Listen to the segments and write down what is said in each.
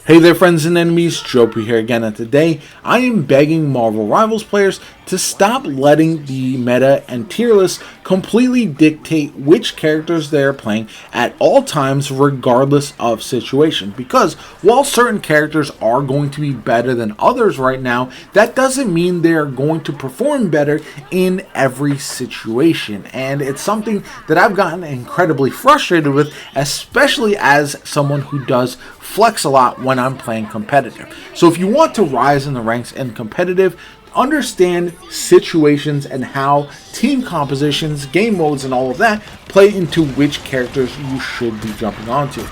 Hey there friends and enemies, JoPaWrites here again, and today I am begging Marvel Rivals players to stop letting the meta and tier list completely dictate which characters they are playing at all times regardless of situation. Because while certain characters are going to be better than others right now, that doesn't mean they are going to perform better in every situation. And it's something that I've gotten incredibly frustrated with, especially as someone who does flex a lot when I'm playing competitive. So if you want to rise in the ranks in competitive, understand situations and how team compositions, game modes, and all of that play into which characters you should be jumping onto.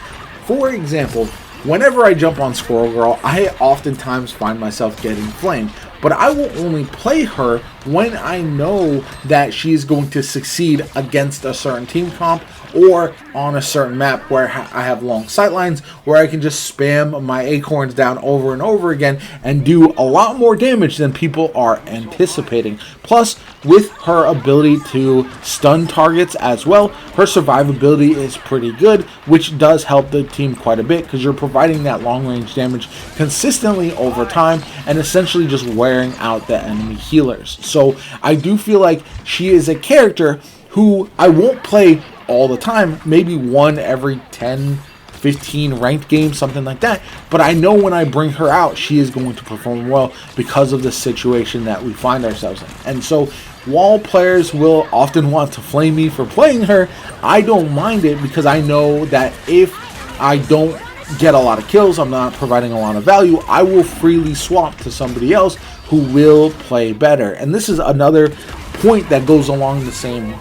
For example, whenever I jump on Squirrel Girl, I oftentimes find myself getting flamed, but I will only play her when I know that she is going to succeed against a certain team comp or on a certain map where I have long sightlines, where I can just spam my acorns down over and over again and do a lot more damage than people are anticipating. Plus, with her ability to stun targets as well, her survivability is pretty good, which does help the team quite a bit because you're providing that long range damage consistently over time and essentially just wearing out the enemy healers. So I do feel like she is a character who I won't play all the time, maybe one every 10, 15 ranked games, something like that. But I know when I bring her out, she is going to perform well because of the situation that we find ourselves in. And so while players will often want to flame me for playing her, I don't mind it because I know that if I don't get a lot of kills, I'm not providing a lot of value, I will freely swap to somebody else who will play better. And this is another point that goes along the same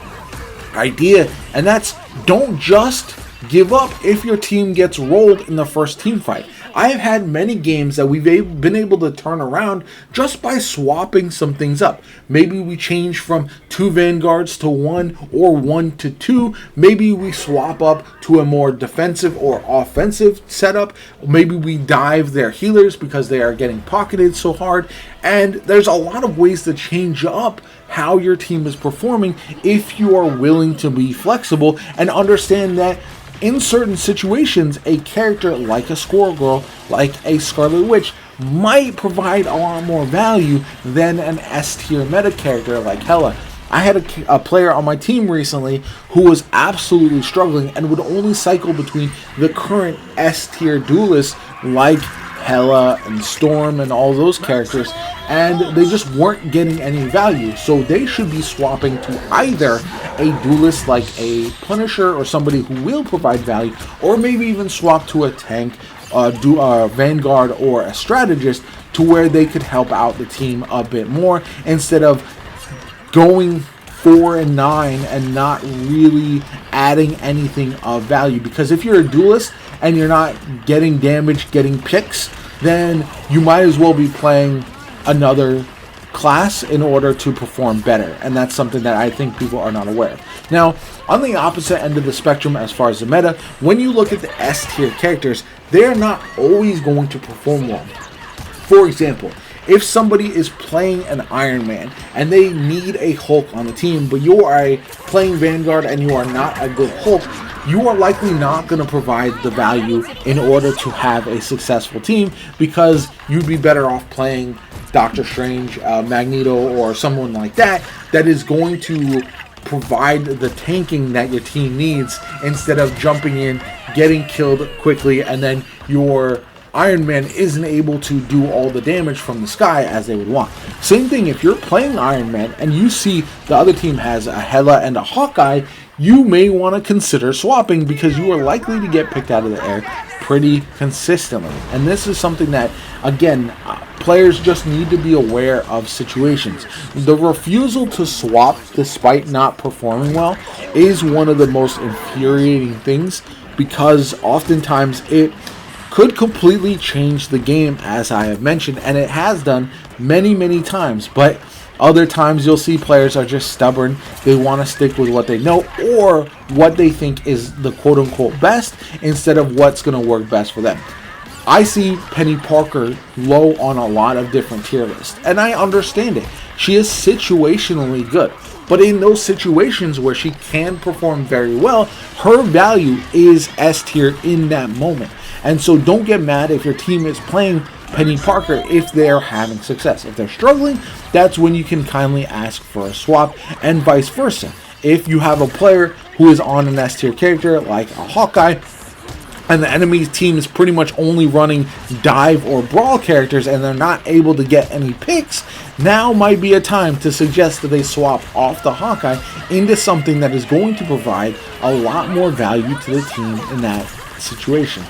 idea, and that's don't just give up if your team gets rolled in the first team fight. I have had many games that we've been able to turn around just by swapping some things up. Maybe we change from 2 Vanguards to 1 or 1 to 2. Maybe we swap up to a more defensive or offensive setup. Maybe we dive their healers because they are getting pocketed so hard. And there's a lot of ways to change up how your team is performing if you are willing to be flexible and understand that in certain situations, a character like a Squirrel Girl, like a Scarlet Witch, might provide a lot more value than an S-tier meta character like Hela. I had a player on my team recently who was absolutely struggling and would only cycle between the current S-tier duelists like Hela and Storm and all those characters, and they just weren't getting any value. So they should be swapping to either a duelist like a Punisher or somebody who will provide value, or maybe even swap to a tank, Vanguard, or a strategist to where they could help out the team a bit more instead of going 4 and 9 and not really adding anything of value. Because if you're a duelist and you're not getting damage, getting picks, then you might as well be playing another class in order to perform better. And that's something that I think people are not aware of. Now, on the opposite end of the spectrum as far as the meta, when you look at the S-tier characters, they're not always going to perform well. For example, if somebody is playing an Iron Man and they need a Hulk on the team, but you are playing Vanguard and you are not a good Hulk, you are likely not going to provide the value in order to have a successful team, because you'd be better off playing Doctor Strange, Magneto, or someone like that is going to provide the tanking that your team needs instead of jumping in, getting killed quickly, and then your Iron Man isn't able to do all the damage from the sky as they would want. Same thing if you're playing Iron Man and you see the other team has a Hela and a Hawkeye, you may want to consider swapping because you are likely to get picked out of the air pretty consistently. And this is something that, again, players just need to be aware of situations. The refusal to swap despite not performing well is one of the most infuriating things, because oftentimes it could completely change the game, as I have mentioned, and it has done many times. But other times you'll see players are just stubborn. They want to stick with what they know or what they think is the quote-unquote best instead of what's going to work best for them. I see Penny Parker low on a lot of different tier lists, and I understand it. She is situationally good, but in those situations where she can perform very well, her value is S tier in that moment. And so don't get mad if your team is playing Penny Parker if they're having success. If they're struggling, that's when you can kindly ask for a swap, and vice versa. If you have a player who is on an S tier character like a Hawkeye, and the enemy's team is pretty much only running dive or brawl characters and they're not able to get any picks, now might be a time to suggest that they swap off the Hawkeye into something that is going to provide a lot more value to the team in that situation.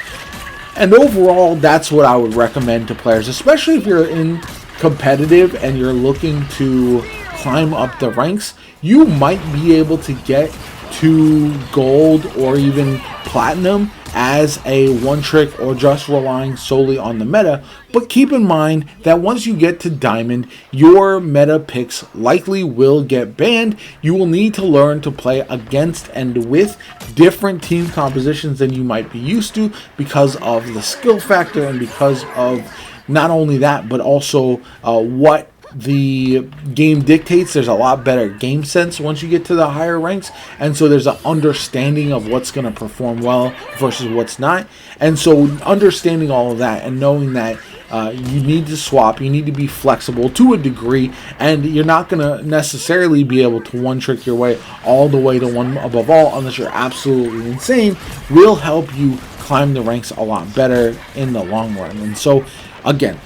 And overall, that's what I would recommend to players, especially if you're in competitive and you're looking to climb up the ranks. You might be able to get to gold or even platinum as a one trick or just relying solely on the meta, but keep in mind that once you get to diamond, your meta picks likely will get banned. You will need to learn to play against and with different team compositions than you might be used to because of the skill factor and because of not only that, but also what the game dictates. There's a lot better game sense once you get to the higher ranks, and so there's an understanding of what's going to perform well versus what's not. And so understanding all of that and knowing that you need to swap, you need to be flexible to a degree, and you're not going to necessarily be able to one trick your way all the way to one above all unless you're absolutely insane, will help you climb the ranks a lot better in the long run. And so again,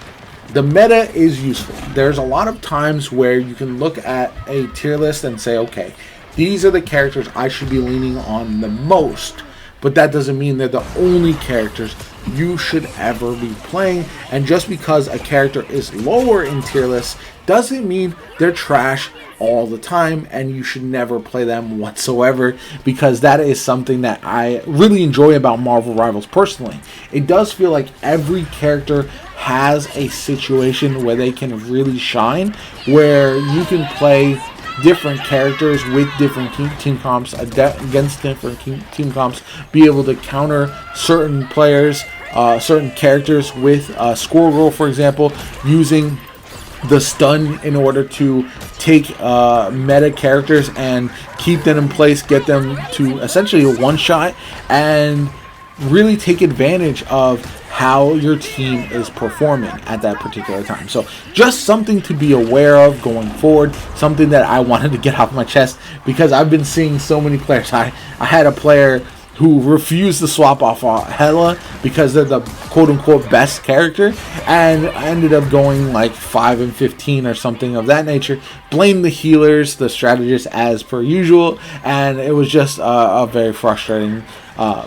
the meta is useful. There's a lot of times where you can look at a tier list and say, okay, these are the characters I should be leaning on the most, but that doesn't mean they're the only characters you should ever be playing. And just because a character is lower in tier lists doesn't mean they're trash all the time and you should never play them whatsoever, because that is something that I really enjoy about Marvel Rivals personally. It does feel like every character has a situation where they can really shine, where you can play different characters with different team comps against different team comps, be able to counter certain players, certain characters with Squirrel, for example, using the stun in order to take meta characters and keep them in place, get them to essentially a one-shot, and really take advantage of how your team is performing at that particular time. So just something to be aware of going forward, something that I wanted to get off my chest because I've been seeing so many players. I had a player who refused to swap off Hela because they're the quote-unquote best character, and I ended up going like 5 and 15 or something of that nature. Blame the healers, the strategists as per usual, and it was just a very frustrating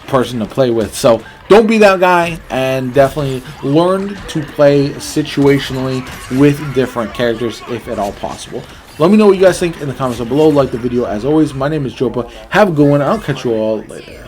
person to play with. So don't be that guy, and definitely learn to play situationally with different characters if at all possible. Let me know what you guys think in the comments below. Like the video as always. My name is Jopa. Have a good one. I'll catch you all later.